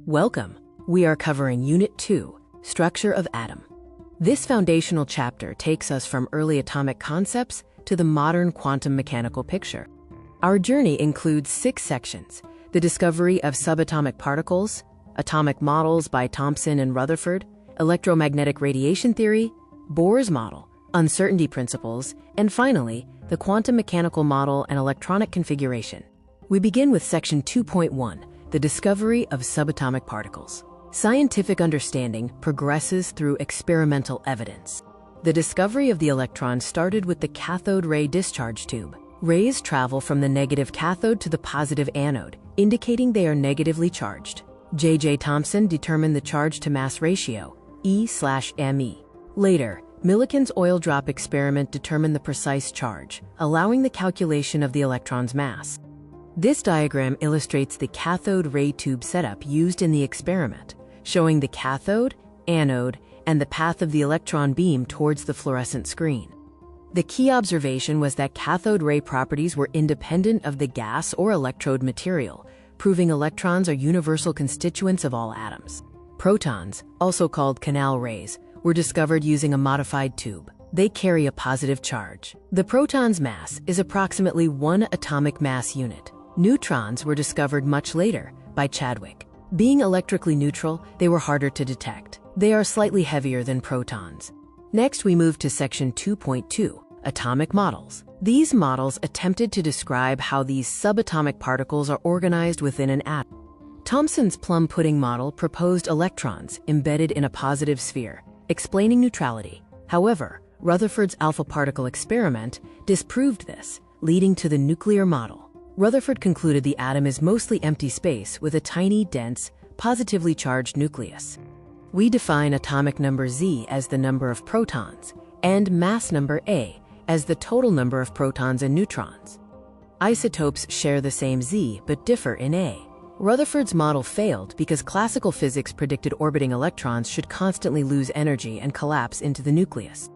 Welcome! We are covering Unit 2, Structure of Atom. This foundational chapter takes us from early atomic concepts to the modern quantum mechanical picture. Our journey includes 6 sections: the discovery of subatomic particles, atomic models by Thomson and Rutherford, electromagnetic radiation theory, Bohr's model, uncertainty principles, and finally, the quantum mechanical model and electronic configuration. We begin with Section 2.1, the discovery of subatomic particles. Scientific understanding progresses through experimental evidence. The discovery of the electron started with the cathode ray discharge tube. Rays travel from the negative cathode to the positive anode, indicating they are negatively charged. J.J. Thomson determined the charge-to-mass ratio, E/me. Later, Millikan's oil drop experiment determined the precise charge, allowing the calculation of the electron's mass. This diagram illustrates the cathode ray tube setup used in the experiment, showing the cathode, anode, and the path of the electron beam towards the fluorescent screen. The key observation was that cathode ray properties were independent of the gas or electrode material, proving electrons are universal constituents of all atoms. Protons, also called canal rays, were discovered using a modified tube. They carry a positive charge. The proton's mass is approximately 1 atomic mass unit. Neutrons were discovered much later by Chadwick. Being electrically neutral, they were harder to detect. They are slightly heavier than protons. Next, we move to Section 2.2, atomic models. These models attempted to describe how these subatomic particles are organized within an atom. Thomson's plum pudding model proposed electrons embedded in a positive sphere, explaining neutrality. However, Rutherford's alpha particle experiment disproved this, leading to the nuclear model. Rutherford concluded the atom is mostly empty space with a tiny, dense, positively charged nucleus. We define atomic number Z as the number of protons and mass number A as the total number of protons and neutrons. Isotopes share the same Z but differ in A. Rutherford's model failed because classical physics predicted orbiting electrons should constantly lose energy and collapse into the nucleus.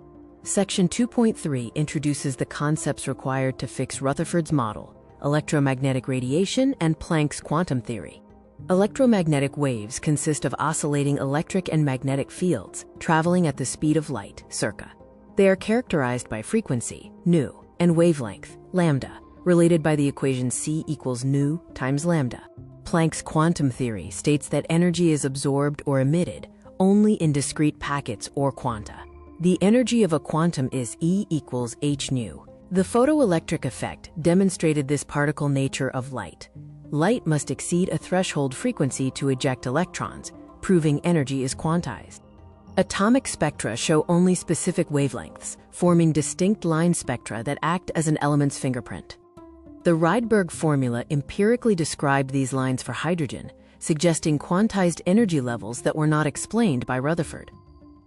Section 2.3 introduces the concepts required to fix Rutherford's model: electromagnetic radiation and Planck's quantum theory. Electromagnetic waves consist of oscillating electric and magnetic fields traveling at the speed of light, circa. They are characterized by frequency, nu, and wavelength, lambda, related by the equation C equals nu times lambda. Planck's quantum theory states that energy is absorbed or emitted only in discrete packets or quanta. The energy of a quantum is E equals h nu. The photoelectric effect demonstrated this particle nature of light. Light must exceed a threshold frequency to eject electrons, proving energy is quantized. Atomic spectra show only specific wavelengths, forming distinct line spectra that act as an element's fingerprint. The Rydberg formula empirically described these lines for hydrogen, suggesting quantized energy levels that were not explained by Rutherford.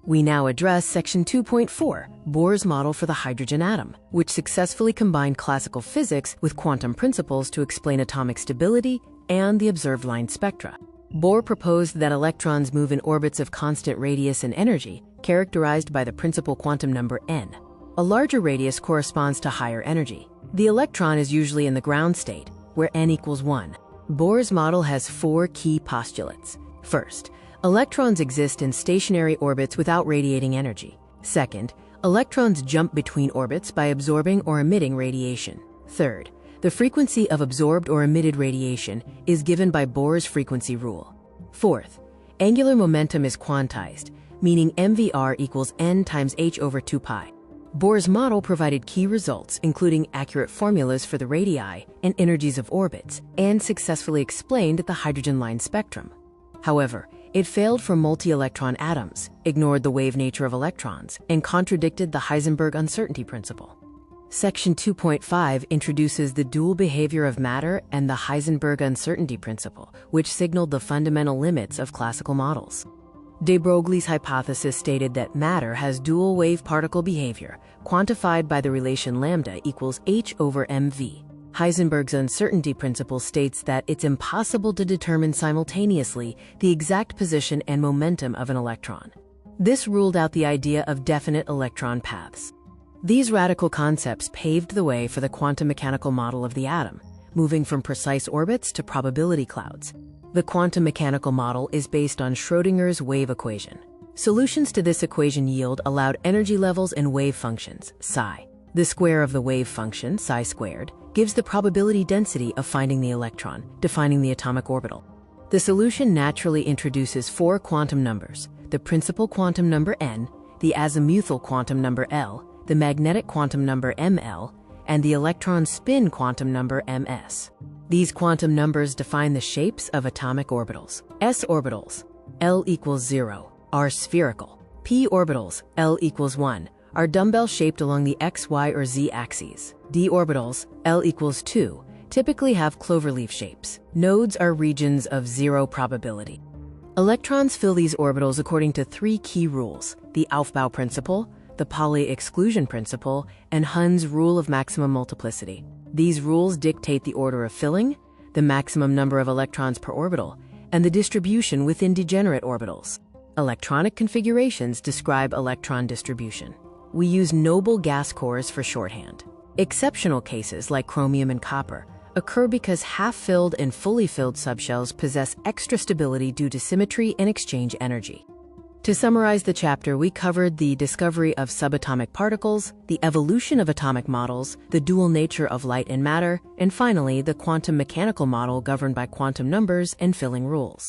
We now address Section 2.4, Bohr's model for the hydrogen atom, which successfully combined classical physics with quantum principles to explain atomic stability and the observed line spectra. Bohr proposed that electrons move in orbits of constant radius and energy, characterized by the principal quantum number n. A larger radius corresponds to higher energy. The electron is usually in the ground state, where n equals 1. Bohr's model has 4 key postulates. First, electrons exist in stationary orbits without radiating energy. Second, electrons jump between orbits by absorbing or emitting radiation. Third, the frequency of absorbed or emitted radiation is given by Bohr's frequency rule. Fourth, angular momentum is quantized, meaning mvr equals n times h over 2 pi. Bohr's model provided key results, including accurate formulas for the radii and energies of orbits, and successfully explained the hydrogen line spectrum. However, it failed for multi-electron atoms, ignored the wave nature of electrons, and contradicted the Heisenberg uncertainty principle. Section 2.5 introduces the dual behavior of matter and the Heisenberg uncertainty principle, which signaled the fundamental limits of classical models. De Broglie's hypothesis stated that matter has dual wave particle behavior, quantified by the relation lambda equals h over mv. Heisenberg's uncertainty principle states that it's impossible to determine simultaneously the exact position and momentum of an electron. This ruled out the idea of definite electron paths. These radical concepts paved the way for the quantum mechanical model of the atom, moving from precise orbits to probability clouds. The quantum mechanical model is based on Schrödinger's wave equation. Solutions to this equation yield allowed energy levels and wave functions, psi. The square of the wave function, psi squared, gives the probability density of finding the electron, defining the atomic orbital. The solution naturally introduces 4 quantum numbers: the principal quantum number n, the azimuthal quantum number L, the magnetic quantum number ML, and the electron spin quantum number ms. These quantum numbers define the shapes of atomic orbitals. S orbitals, L equals 0, are spherical. P orbitals, L equals 1, are dumbbell-shaped along the x, y, or z axes. D orbitals, L equals 2, typically have cloverleaf shapes. Nodes are regions of 0 probability. Electrons fill these orbitals according to 3 key rules: the Aufbau principle, the Pauli exclusion principle, and Hund's rule of maximum multiplicity. These rules dictate the order of filling, the maximum number of electrons per orbital, and the distribution within degenerate orbitals. Electronic configurations describe electron distribution. We use noble gas cores for shorthand. Exceptional cases like chromium and copper occur because half-filled and fully filled subshells possess extra stability due to symmetry and exchange energy. To summarize the chapter, we covered the discovery of subatomic particles, the evolution of atomic models, the dual nature of light and matter, and finally, the quantum mechanical model governed by quantum numbers and filling rules.